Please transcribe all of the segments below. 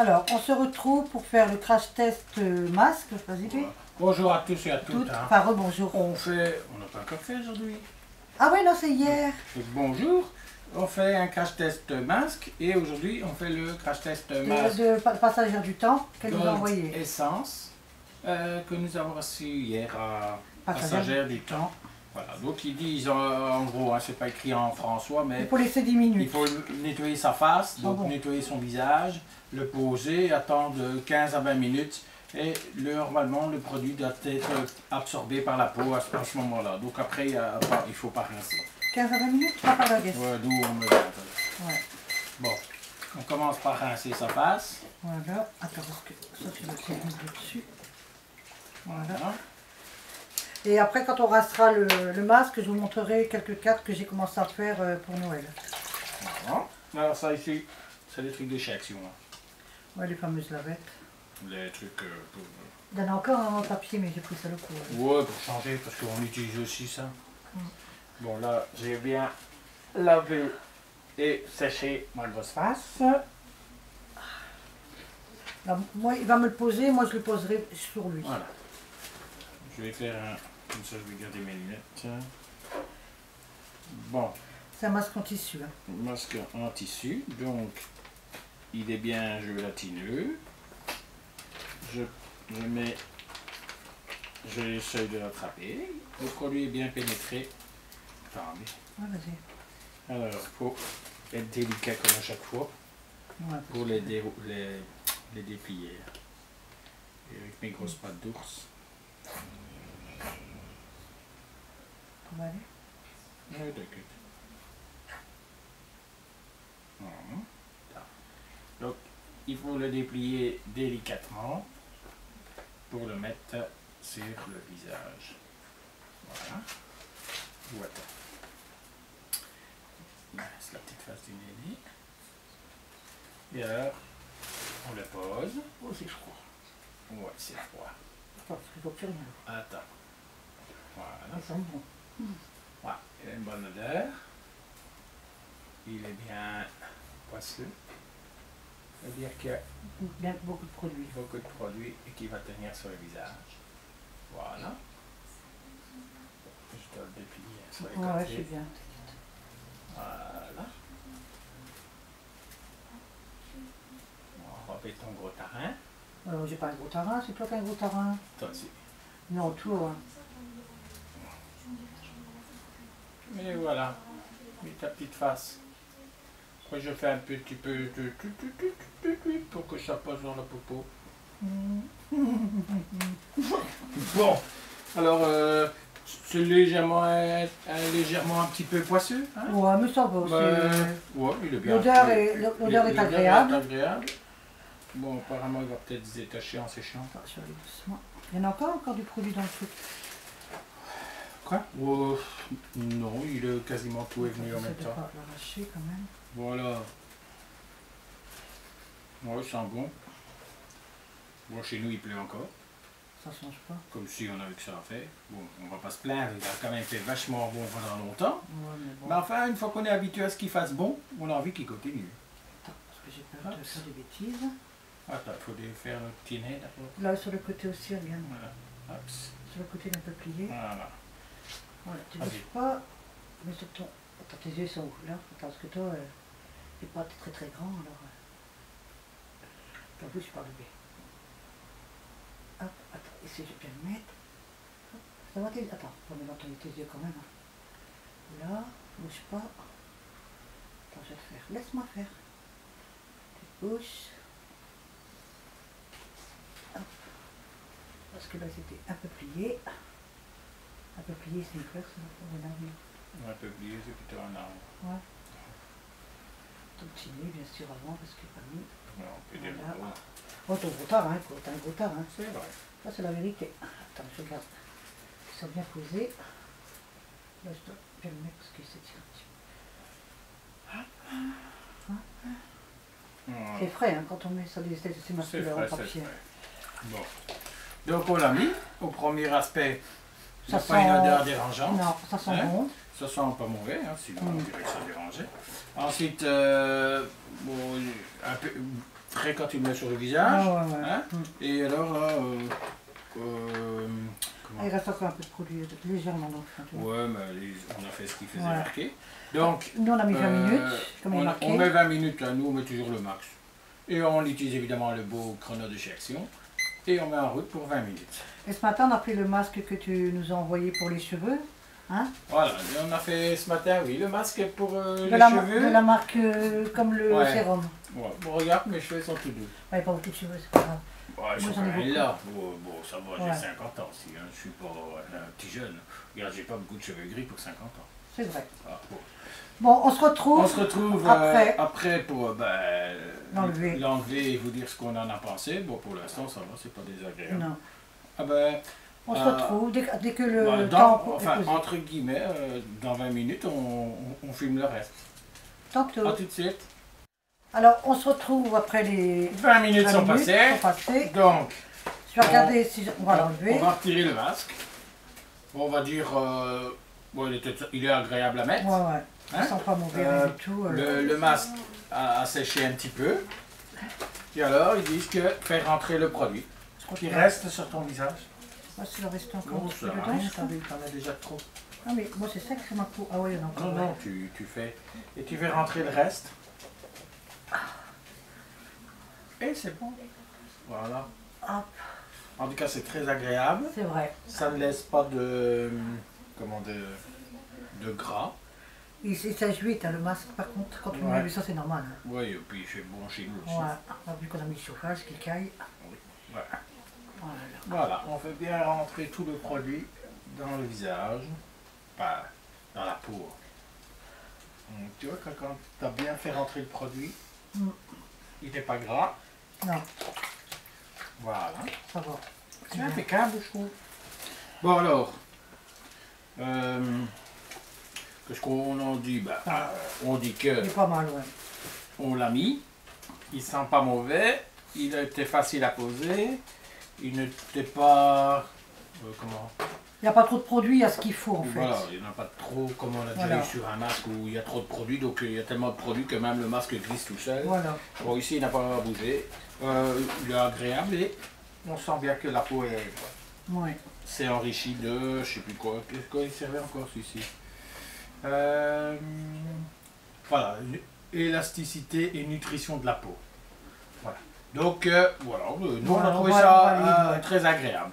Alors, on se retrouve pour faire le crash test masque. Vas-y, Voilà. Bonjour à tous et à toutes. Hein. Enfin, rebonjour. On n'a pas encore fait aujourd'hui. Ah ouais, non, c'est hier. Donc, bonjour. On fait un crash test masque et aujourd'hui on fait le crash test masque De Passagère du Temps qu'elle nous a envoyé. Essence que nous avons reçu hier à Passagère du Temps. Voilà, donc ils disent en gros, hein, c'est pas écrit en François, mais il faut laisser 10 minutes. Il faut nettoyer sa face, donc nettoyer son visage, le poser, attendre 15 à 20 minutes et normalement le produit doit être absorbé par la peau à ce moment-là. Donc après il ne faut pas rincer. 15 à 20 minutes, pas par la guesse. Ouais, d'où on me ouais. Bon, on commence par rincer sa face. Voilà, attends parce que ça tu le tiens dessus. Voilà. Et après, quand on restera le masque, je vous montrerai quelques cartes que j'ai commencé à faire pour Noël. Voilà. Alors ça ici, c'est les trucs de chez Action. Ouais, les fameuses lavettes. Les trucs pour... Il y en a encore un en papier, mais j'ai pris ça le coup. Ouais, pour changer, parce qu'on utilise aussi ça. Bon, là, j'ai bien lavé et séché ma grosse face. Là, moi, il va me le poser, moi je le poserai sur lui. Voilà. Je vais faire un... Comme ça, je vais garder mes lunettes. Bon. C'est un masque en tissu. Hein. Masque en tissu, donc il est bien gélatineux. J'essaie de l'attraper. Le produit est bien pénétré. Attendez. Ouais, vas-y. Alors, il faut être délicat comme à chaque fois pour les déplier. Et avec mes grosses pattes d'ours. On va aller. Oui, t'inquiète. Donc, il faut le déplier délicatement pour le mettre sur le visage. Voilà. Voilà. C'est la petite face du nez. Et alors, on le pose. Oh, c'est froid. Ouais, c'est froid. Attends, parce qu'il ne faut plus rien. Attends. Voilà. Ça sent bon. Voilà. Il a une bonne odeur. Il est bien poisseux. C'est-à-dire qu'il y a beaucoup de produits. Beaucoup de produits et qui va tenir sur le visage. Voilà. Je dois le déplier sur les côtés. Ouais, je suis bien. Voilà. On va mettre ton gros tarin. J'ai pas un gros tarin, c'est toi qui as un gros tarin. Toi aussi. Non, tout. Hein. Et voilà. Mets ta petite face. Après je fais un petit peu pour que ça passe dans la popo. Bon, alors c'est légèrement un petit peu poisseux. Hein? Ouais, mais ça va. Ouais, il est bien. L'odeur est agréable. Bon, apparemment il va peut-être se détacher en séchant. Je vais aller doucement. Il y en a encore du produit dans le truc. Quoi? Non, il est quasiment tout est venu en même temps. Pas l'arracher quand même. Voilà. Ouais, ça sent bon. Bon, chez nous, il pleut encore. Ça change pas. Comme si on avait que ça à faire. Bon, on va pas se plaindre, il a quand même fait vachement bon pendant longtemps. Ouais, mais bon. Mais enfin, une fois qu'on est habitué à ce qu'il fasse bon, on a envie qu'il continue. Attends, parce que j'ai peur de faire des bêtises. Attends, il faut faire le petit nez d'abord. Là, sur le côté aussi, regarde. Voilà. Hop. Sur le côté d'un peu plié. Voilà. Voilà, tu ne bouges pas. Mais sur ton... Attends, tes yeux sont où là? Attends, parce que toi, t'es pas très très grand, alors... Ta bouche par le B. Hop, attends, ici je vais bien le mettre. Hop, ça va tes... Attends, faut me nettoyer tes yeux quand même. Hein. Là, bouge pas. Attends, je vais te faire. Laisse-moi faire. Tu bouges. Hop. Parce que là c'était un peu plié. Un peu plié, c'est une fleur, c'est un arbre. Un peu plié, c'est plutôt un arbre. Ouais. Ton petit nez, bien sûr, avant, parce que pas mis. Ouais, on peut dire Voilà. Oh, ton gros tarin, quoi. T'as un gros tarin. C'est vrai. Ça, c'est la vérité. Attends, je regarde. Ils sont bien posés. Là, je dois bien le mettre parce qu'il s'étire un petit peu. C'est frais, hein, quand on met ça, ces masques-là en papier. Bon. Donc, on l'a mis. Au premier aspect, ça sent... pas une odeur dérangeante. Non, ça sent bon. Ça sent pas mauvais, hein, sinon on dirait que ça dérangeait. Ensuite, bon, frais quand tu le mets sur le visage. Ah, ouais, ouais. Hein. Et alors là, Il reste encore un peu de produit légèrement dans le fond. Tu vois. ouais, mais on a fait ce qu'il faisait marquer. Donc, nous on a mis 20 minutes, comme il est marqué. On met 20 minutes, là, nous on met toujours le max. Et on utilise évidemment le beau chrono de chez Action. Et on met en route pour 20 minutes. Et ce matin, on a pris le masque que tu nous as envoyé pour les cheveux. Hein? Voilà, et on a fait ce matin, oui, le masque pour les cheveux. De la marque comme le sérum. Ouais. Bon, regarde, mes cheveux sont tout doux. Ouais, pas beaucoup de cheveux, c'est pas grave. Ouais, moi, j'en ai beaucoup. Là. Bon, ça va, j'ai 50 ans aussi. Hein. Je suis pas un petit jeune. Regarde, j'ai pas beaucoup de cheveux gris pour 50 ans. C'est vrai. Ah, bon, on se retrouve. On se retrouve après pour l'enlever et vous dire ce qu'on en a pensé. Bon, pour l'instant, ça va, c'est pas désagréable. Non. Ah ben, on se retrouve dès que le temps enfin, entre guillemets, dans 20 minutes, on filme le reste. Tantôt. À tout de suite. Alors, on se retrouve après les 20 minutes sont passées. Donc, je vais regarder si on va l'enlever. On va retirer le masque. On va dire, bon, il est agréable à mettre. Ouais, ouais. Il ne sent pas mauvais du tout. Le masque a séché un petit peu. Et alors, ils disent que faire rentrer le produit qui reste sur ton visage. S'il en reste encore un petit peu dedans. T'en as déjà trop. Ah mais moi c'est ça que c'est ma peau. Ah oui, il y en a encore. Non, tu fais. Et tu fais rentrer le reste. Et c'est bon. Voilà. Hop. En tout cas, c'est très agréable. C'est vrai. Ça ne laisse pas de gras. Il sèche vite, hein, le masque, par contre, quand on a vu ça, c'est normal. Hein. Oui, et puis il fait bon chez nous aussi. Ouais, vu qu'on a mis le chauffage, qu'il caille. Oui. Voilà, on fait bien rentrer tout le produit dans le visage, pas dans la peau. Donc, tu vois, quand tu as bien fait rentrer le produit, il n'est pas gras. Non. Voilà. Ça va. C'est impeccable, je trouve. Bon alors, qu'est-ce qu'on en dit? On dit que... Il est pas mal, ouais. On l'a mis, il sent pas mauvais, il a été facile à poser, il n'était pas... comment? Il n'y a pas trop de produits, il y a ce qu'il faut en fait. Voilà, il n'y en a pas trop comme on a déjà eu sur un masque où il y a trop de produits, donc il y a tellement de produits que même le masque glisse tout seul. Voilà. Bon, ici il n'a pas bougé, il est agréable et on sent bien que la peau est... Ouais. C'est enrichi de, je sais plus quoi, qu'est-ce qu'il servait encore celui-ci? Voilà, élasticité et nutrition de la peau. Voilà. Donc voilà, nous on a trouvé ça très agréable.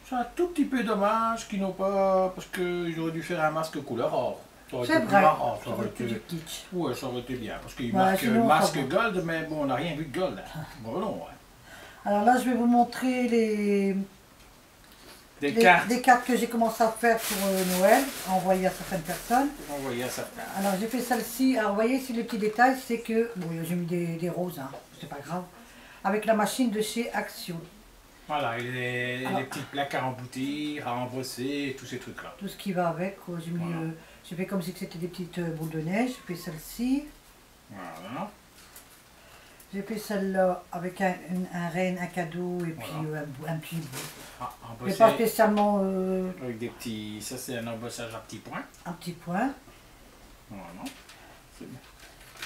C'est un tout petit peu dommage qu'ils n'ont pas, parce qu'ils auraient dû faire un masque couleur or. C'est vrai. Ça aurait été kitsch. Ouais, ça aurait été bien, parce qu'il marque masque gold, mais bon, on n'a rien vu de gold. Bon, non, ouais. Alors là, je vais vous montrer des cartes que j'ai commencé à faire pour Noël, à envoyer à certaines personnes. Alors j'ai fait celle-ci, alors vous voyez ici les petits détails, c'est que, bon j'ai mis des roses, hein, c'est pas grave, avec la machine de chez Action. Voilà, et les petites plaques à emboutir, à embosser, tous ces trucs-là. Tout ce qui va avec, j'ai fait comme si c'était des petites boules de neige, j'ai fait celle-ci. Voilà. J'ai fait celle-là avec un renne, un cadeau et puis un petit bout. Mais pas spécialement... Avec des petits... Ça c'est un embossage à petits points. Un petit point. Voilà.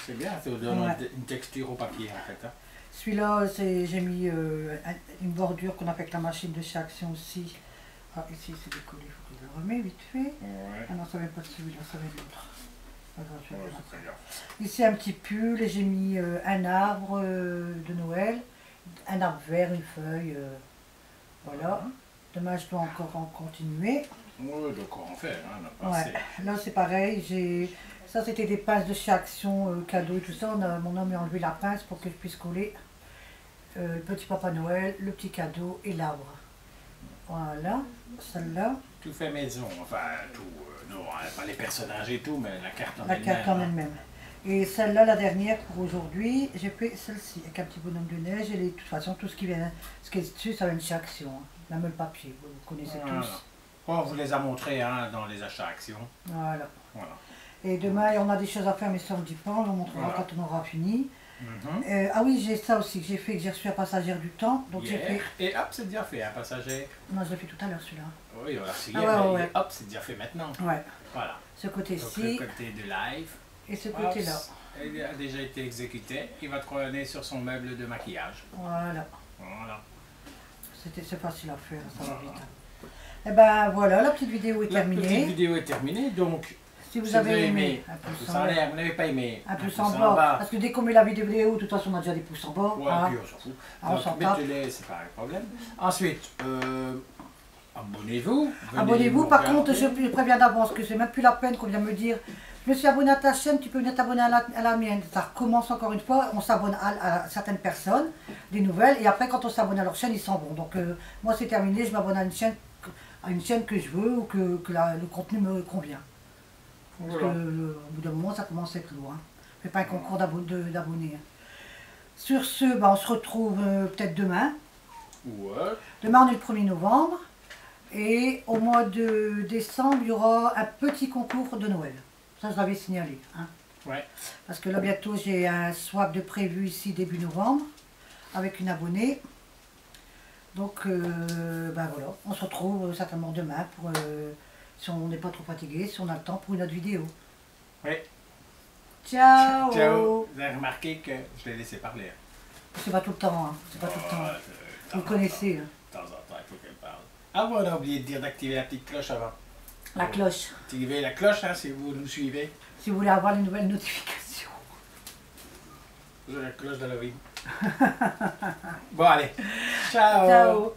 C'est bien, ça donne une texture au papier en fait. Hein. Celui-là, j'ai mis une bordure qu'on a fait avec la machine de chez Action aussi. Ah, ici c'est décollé, il faut que je le remets vite fait. Ouais. Ah non, ça ne vient pas de celui-là, ça vient de l'autre. Ici un petit pull et j'ai mis un arbre de Noël, un arbre vert, une feuille, voilà. Demain je dois encore en continuer. Oui, donc on en fait, hein, là c'est pareil, ça c'était des pinces de chez Action, cadeau et tout ça, mon homme a enlevé la pince pour que je puisse coller le petit Papa Noël, le petit cadeau et l'arbre. Voilà, celle-là. Tout fait maison, enfin tout, non, pas les personnages et tout, mais la carte en elle-même. La carte en elle-même. Et celle-là, la dernière pour aujourd'hui, j'ai fait celle-ci, avec un petit bonhomme de neige, et de toute façon, tout ce qui vient, ce qui est dessus, ça vient de chez Action, hein. Même le papier, vous connaissez tous. On vous les a montrés hein, dans les achats Action. Voilà. Et demain, on a des choses à faire, mais ça on ne dit pas, on vous montrera quand on aura fini. Ah oui, j'ai ça aussi que j'ai fait, que j'ai reçu à Passagère du Temps. Donc j'ai fait... Et hop, c'est déjà fait, un passager. Non, je l'ai fait tout à l'heure celui-là. Oui, on l'a reçu hier, mais hop, c'est déjà fait maintenant. Ouais. Voilà. Ce côté-ci. Donc le côté de live. Et ce côté-là. a déjà été exécuté. Il va trôner sur son meuble de maquillage. Voilà. Voilà. C'est facile à faire, ça va vite. Et ben voilà, la petite vidéo est terminée. La petite vidéo est terminée, donc si vous avez aimé, un pouce en l'air. Vous n'avez pas aimé, un pouce en bas. Parce que dès qu'on met la vidéo, de toute façon on a déjà des pouces en bas. Ouais, hein. puis on s'en fout. On s'en tape. Mettez-les, c'est pas un problème. Ensuite, abonnez-vous. Abonnez-vous. Par contre, je préviens d'avance que c'est même plus la peine qu'on vient me dire je me suis abonné à ta chaîne, tu peux venir t'abonner à la mienne. Ça recommence encore une fois, on s'abonne à certaines personnes, des nouvelles, et après quand on s'abonne à leur chaîne, ils s'en vont. Donc moi c'est terminé, je m'abonne à une chaîne que je veux ou que le contenu me convient. Parce que au bout d'un moment ça commence à être lourd. Hein. Je ne fais pas un concours d'abonnés. Hein. Sur ce, bah, on se retrouve peut-être demain. Ouais. Demain on est le 1er novembre. Et au mois de décembre, il y aura un petit concours de Noël. Ça, je l'avais signalé. Hein. Ouais. Parce que là, bientôt, j'ai un swap de prévu ici début novembre avec une abonnée. Donc, ben voilà, on se retrouve certainement demain pour, si on n'est pas trop fatigué, si on a le temps pour une autre vidéo. Oui. Ciao. Ciao. Vous avez remarqué que je l'ai laissé parler. C'est pas tout le temps, hein. C'est pas tout le temps. Vous le connaissez. Hein. De temps en temps, il faut qu'elle parle. Ah, bon, on a oublié de dire d'activer la petite cloche avant. La cloche. Activez la cloche hein, si vous nous suivez. Si vous voulez avoir les nouvelles notifications. La cloche d'Halloween. Bon, allez. Ciao. Ciao.